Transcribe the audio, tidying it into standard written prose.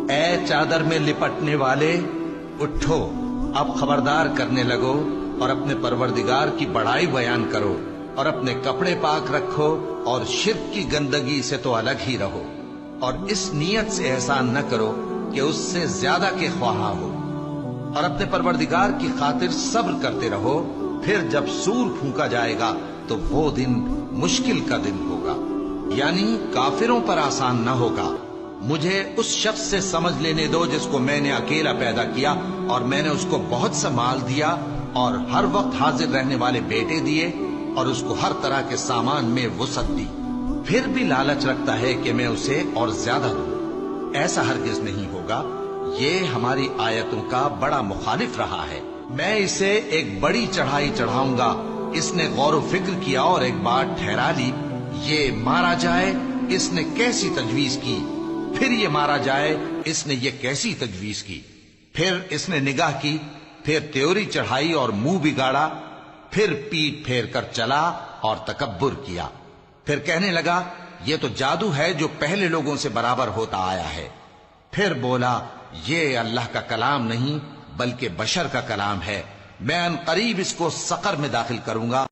اے چادر میں لپٹنے والے، اٹھو، اب خبردار کرنے لگو اور اپنے پروردگار کی بڑائی بیان کرو، اور اپنے کپڑے پاک رکھو اور شرک کی گندگی سے تو الگ ہی رہو، اور اس نیت سے احسان نہ کرو کہ اس سے زیادہ کے خواہاں ہو، اور اپنے پروردگار کی خاطر صبر کرتے رہو، پھر جب سور پھونکا جائے گا تو وہ دن مشکل کا دن ہوگا، یعنی کافروں پر آسان نہ ہوگا۔ مجھے اس شخص سے سمجھ لینے دو جس کو میں نے اکیلا پیدا کیا، اور میں نے اس کو بہت سا مال دیا اور ہر وقت حاضر رہنے والے بیٹے دیے، اور اس کو ہر طرح کے سامان میں وسعت دی، پھر بھی لالچ رکھتا ہے کہ میں اسے اور زیادہ دوں۔ ایسا ہرگز نہیں ہوگا، یہ ہماری آیتوں کا بڑا مخالف رہا ہے۔ میں اسے ایک بڑی چڑھائی چڑھاؤں گا، اس نے غور و فکر کیا اور ایک بات ٹھہرا لی، یہ مارا جائے، اس نے کیسی تجویز کی، پھر یہ مارا جائے، اس نے یہ کیسی تجویز کی، پھر اس نے نگاہ کی، پھر تیوری چڑھائی اور منہ بگاڑا، پھر پیٹ پھیر کر چلا اور تکبر کیا، پھر کہنے لگا یہ تو جادو ہے جو پہلے لوگوں سے برابر ہوتا آیا ہے، پھر بولا یہ اللہ کا کلام نہیں بلکہ بشر کا کلام ہے، میں ان قریب اس کو سقر میں داخل کروں گا۔